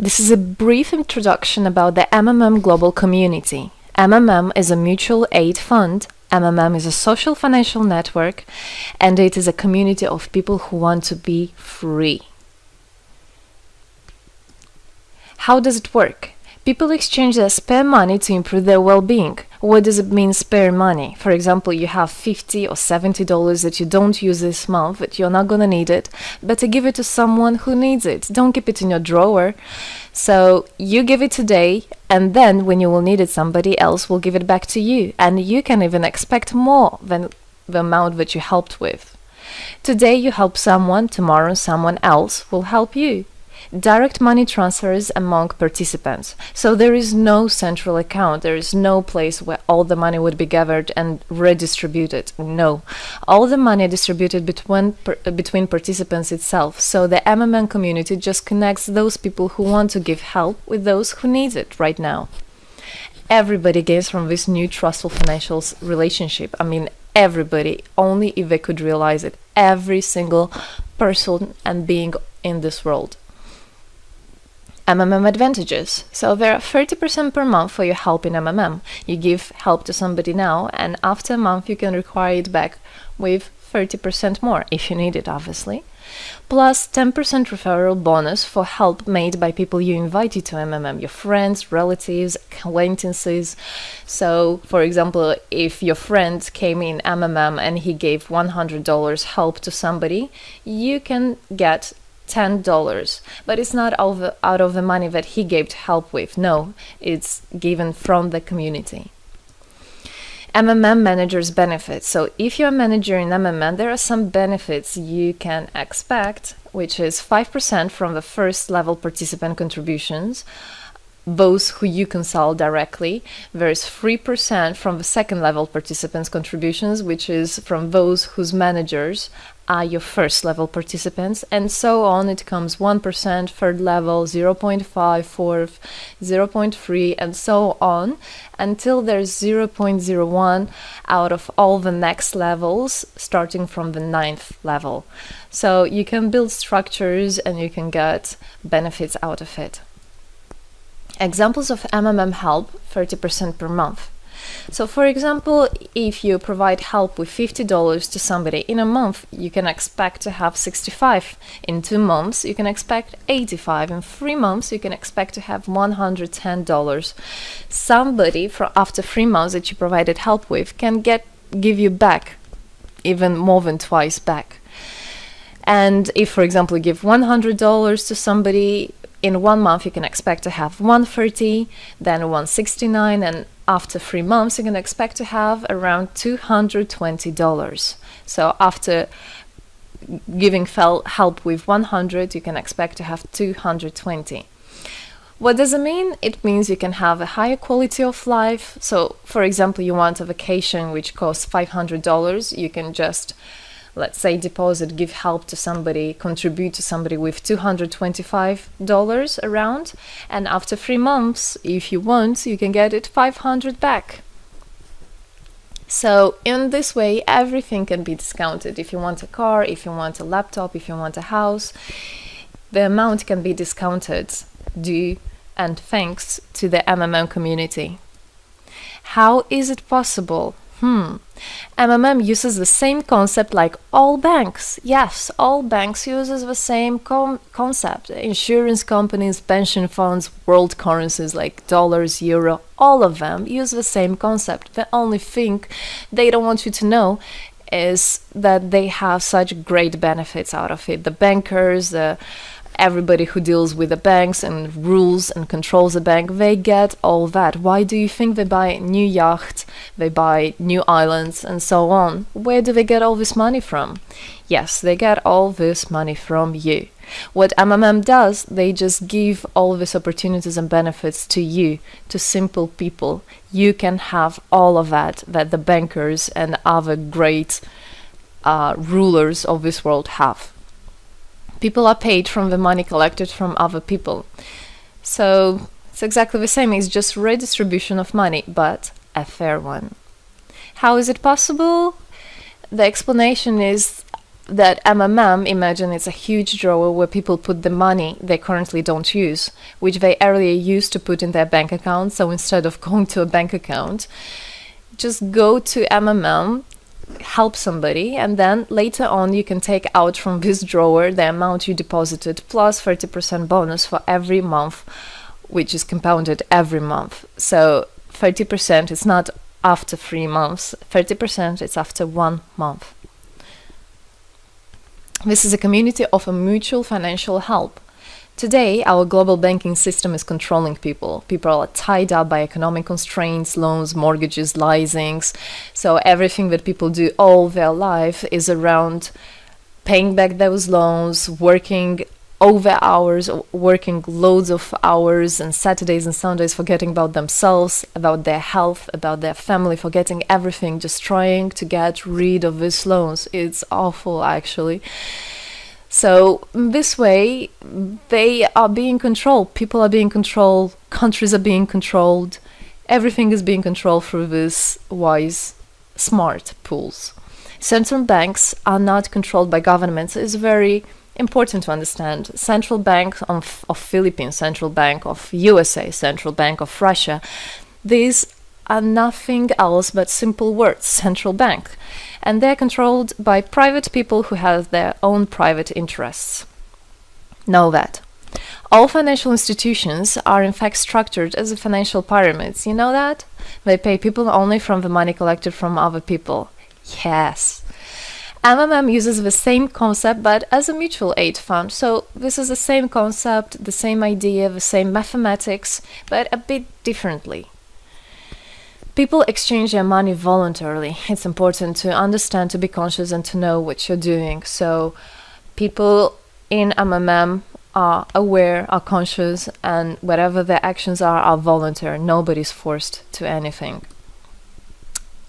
This is a brief introduction about the MMM global community. MMM is a mutual aid fund. MMM is a social financial network, and it is a community of people who want to be free. How does it work? People exchange their spare money to improve their well-being. What does it mean, spare money? For example, you have $50 or $70 that you don't use this month, but you're not gonna need it. Better give it to someone who needs it. Don't keep it in your drawer. So you give it today, and then when you will need it, somebody else will give it back to you. And you can even expect more than the amount that you helped with. Today you help someone, tomorrow someone else will help you. Direct money transfers among participants. So there is no central account. There is no place where all the money would be gathered and redistributed. No. All the money distributed between participants itself. So the MMM community just connects those people who want to give help with those who need it right now. Everybody gains from this new trustful financial relationship. I mean, everybody, only if they could realize it. Every single person and being in this world. MMM advantages. So there are 30% per month for your help in MMM. You give help to somebody now, and after a month you can require it back with 30% more, if you need it, obviously. Plus 10% referral bonus for help made by people you invited to MMM, your friends, relatives, acquaintances. So, for example, if your friend came in MMM and he gave $100 help to somebody, you can get $10, but it's not out of the money that he gave to help with. No, it's given from the community. MMM managers benefits. So if you're a manager in MMM, there are some benefits you can expect, which is 5% from the first level participant contributions, those who you consult directly. There's 3% from the second level participants contributions, which is from those whose managers are your first level participants, and so on. It comes 1%, third level, 0.5, fourth, 0.3, and so on, until there's 0.01 out of all the next levels, starting from the 9th level. So you can build structures and you can get benefits out of it. Examples of MMM help, 30% per month. So for example, if you provide help with $50 to somebody in a month, you can expect to have 65. In 2 months, you can expect 85. In 3 months, you can expect to have $110. Somebody after 3 months that you provided help with can give you back even more than twice back. And if, for example, you give $100 to somebody, in 1 month you can expect to have $130, then $169, and after 3 months you can expect to have around $220. So after giving help with 100, you can expect to have 220. What does it mean? It means you can have a higher quality of life. So for example, you want a vacation which costs $500, you can just, let's say, deposit, give help to somebody, contribute to somebody with $225 around, and after 3 months, if you want, you can get it $500 back. So in this way, everything can be discounted. If you want a car, if you want a laptop, if you want a house, the amount can be discounted due and thanks to the MMM community. How is it possible? MMM uses the same concept like all banks. Yes, all banks uses the same concept. Insurance companies, pension funds, world currencies like dollars, euro, all of them use the same concept. The only thing they don't want you to know is that they have such great benefits out of it. The bankers, everybody who deals with the banks and rules and controls the bank, they get all that. Why do you think they buy new yachts, they buy new islands, and so on? Where do they get all this money from? Yes, they get all this money from you. What MMM does, they just give all these opportunities and benefits to you, to simple people. You can have all of that the bankers and other great rulers of this world have. People are paid from the money collected from other people. So it's exactly the same. It's just redistribution of money, but a fair one. How is it possible? The explanation is that MMM, imagine it's a huge drawer where people put the money they currently don't use, which they earlier used to put in their bank account. So instead of going to a bank account, just go to MMM, help somebody, and then later on you can take out from this drawer the amount you deposited plus 30% bonus for every month, which is compounded every month. So 30% is not after 3 months, 30% is after 1 month. This is a community of a mutual financial help. Today, our global banking system is controlling people. People are tied up by economic constraints, loans, mortgages, leasings. So everything that people do all their life is around paying back those loans, working over hours, working loads of hours, and Saturdays and Sundays forgetting about themselves, about their health, about their family, forgetting everything, just trying to get rid of these loans. It's awful, actually. So this way, they are being controlled. People are being controlled. Countries are being controlled. Everything is being controlled through these wise, smart pools. Central banks are not controlled by governments. It's very important to understand. Central Bank of Philippines, Central Bank of USA, Central Bank of Russia. These are nothing else but simple words, central bank. And they're controlled by private people who have their own private interests. Know that. All financial institutions are in fact structured as financial pyramids. You know that? They pay people only from the money collected from other people. Yes. MMM uses the same concept but as a mutual aid fund. So this is the same concept, the same idea, the same mathematics, but a bit differently. People exchange their money voluntarily. It's important to understand, to be conscious, and to know what you're doing. So people in MMM are aware, are conscious, and whatever their actions are voluntary. Nobody's forced to anything.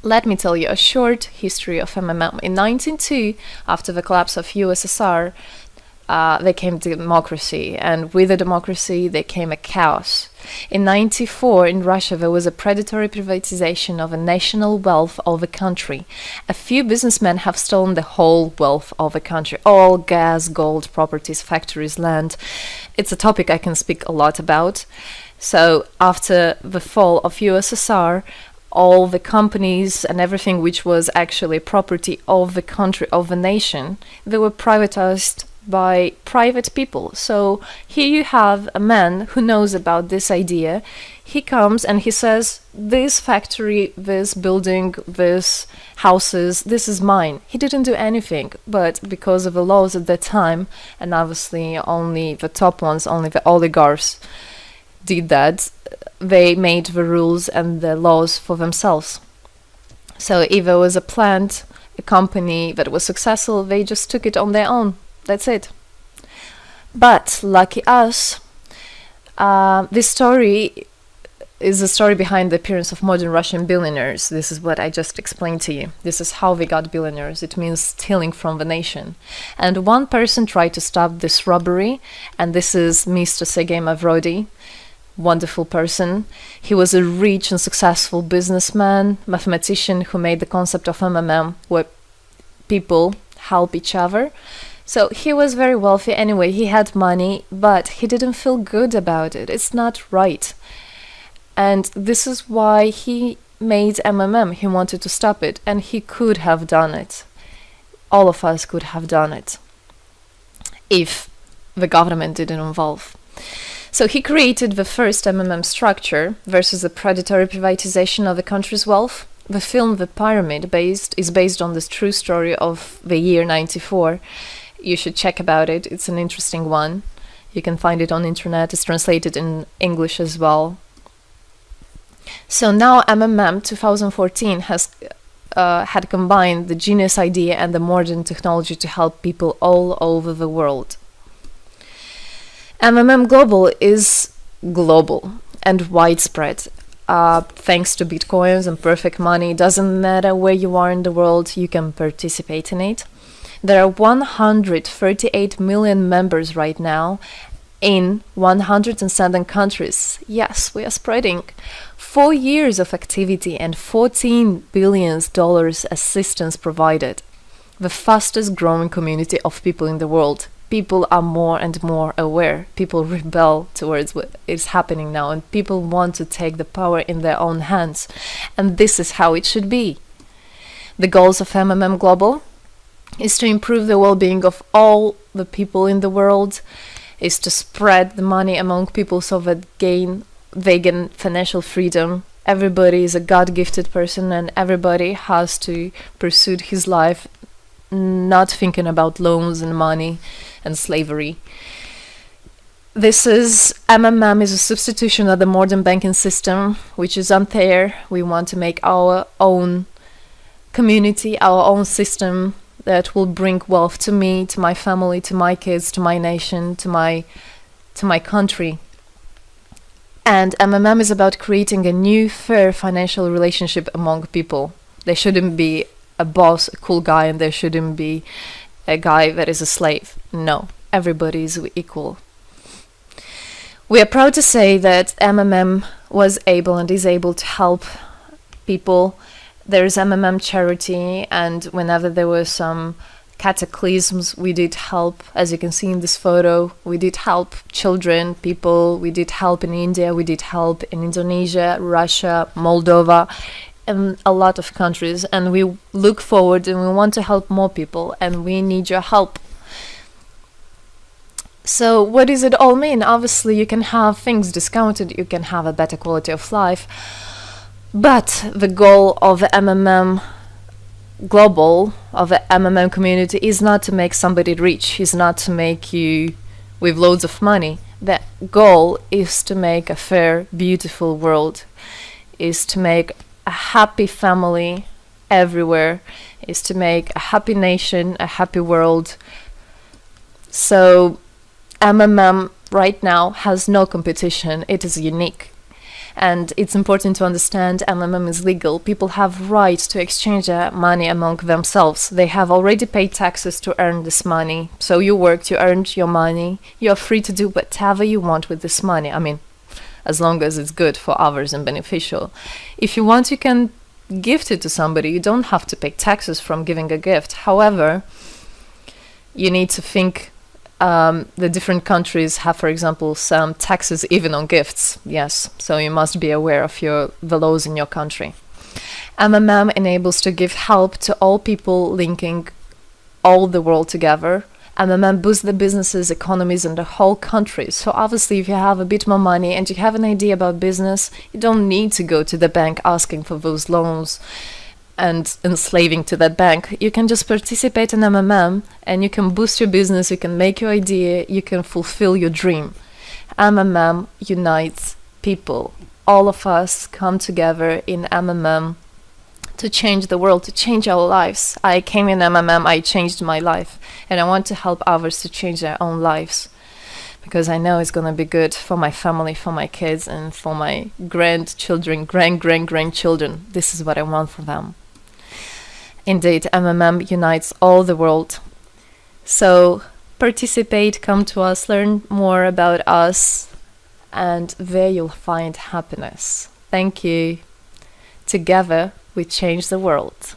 Let me tell you a short history of MMM. In 1902, after the collapse of USSR, there came democracy, and with the democracy there came a chaos. In 1994, in Russia, there was a predatory privatization of a national wealth of the country. A few businessmen have stolen the whole wealth of the country, all gas, gold, properties, factories, land. It's a topic I can speak a lot about. So after the fall of USSR, all the companies and everything which was actually property of the country, of the nation, they were privatized by private people. So here you have a man who knows about this idea. He comes and he says, this factory, this building, this houses, this is mine. He didn't do anything, but because of the laws at that time, and obviously only the top ones, only the oligarchs did that, they made the rules and the laws for themselves. So if there was a plant, a company that was successful, they just took it on their own. That's it. But lucky us, this story is the story behind the appearance of modern Russian billionaires. This is what I just explained to you. This is how they got billionaires. It means stealing from the nation. And one person tried to stop this robbery, and this is Mr. Sergei Mavrodi. Wonderful person. He was a rich and successful businessman, mathematician who made the concept of MMM, where people help each other. So he was very wealthy anyway, he had money, but he didn't feel good about it. It's not right. And this is why he made MMM. He wanted to stop it, and he could have done it. All of us could have done it if the government didn't involve. So he created the first MMM structure versus the predatory privatization of the country's wealth. The film The Pyramid is based on this true story of the year 94. You should check about it. It's an interesting one. You can find it on internet. It's translated in English as well. So now MMM 2014 has had combined the genius idea and the modern technology to help people all over the world. MMM Global is global and widespread. Thanks to Bitcoins and perfect money, doesn't matter where you are in the world, you can participate in it. There are 138 million members right now in 107 countries. Yes, we are spreading. 4 years of activity and $14 billion assistance provided. the fastest growing community of people in the world. People are more and more aware. People rebel towards what is happening now, and people want to take the power in their own hands. And this is how it should be. The goals of MMM Global is to improve the well-being of all the people in the world, is to spread the money among people so that they gain financial freedom. Everybody is a God-gifted person, and everybody has to pursue his life not thinking about loans and money and slavery. This is MMM is a substitution of the modern banking system, which is unfair. We want to make our own community, our own system that will bring wealth to me, to my family, to my kids, to my nation, to my country. And MMM is about creating a new, fair financial relationship among people. There shouldn't be a boss, a cool guy, and there shouldn't be a guy that is a slave. No, everybody is equal. We are proud to say that MMM was able and is able to help people. There is MMM charity, and whenever there were some cataclysms, we did help. As you can see in this photo, we did help children, people. We did help in India, we did help in Indonesia, Russia, Moldova, and a lot of countries. And we look forward and we want to help more people, and we need your help. So what does it all mean? Obviously, you can have things discounted, you can have a better quality of life, but the goal of the MMM Global, of the MMM community, is not to make somebody rich, is not to make you with loads of money. The goal is to make a fair, beautiful world, is to make a happy family everywhere, is to make a happy nation, a happy world. So MMM right now has no competition, it is unique. And it's important to understand MMM is legal. People have rights to exchange their money among themselves. They have already paid taxes to earn this money. So you worked, you earned your money. You're free to do whatever you want with this money. I mean, as long as it's good for others and beneficial. If you want, you can gift it to somebody. You don't have to pay taxes from giving a gift. However, you need to think the different countries have, for example, some taxes even on gifts. Yes, so you must be aware of the laws in your country. MMM enables to give help to all people, linking all the world together. MMM boosts the businesses, economies, and the whole country. So obviously, if you have a bit more money and you have an idea about business, you don't need to go to the bank asking for those loans and enslaving to that bank. You can just participate in MMM and you can boost your business, you can make your idea, you can fulfill your dream. MMM unites people. All of us come together in MMM to change the world, to change our lives. I came in MMM, I changed my life, and I want to help others to change their own lives, because I know it's going to be good for my family, for my kids, and for my grandchildren, grandchildren. This is what I want for them. Indeed, MMM unites all the world. So participate, come to us, learn more about us, and there you'll find happiness. Thank you. Together, we change the world.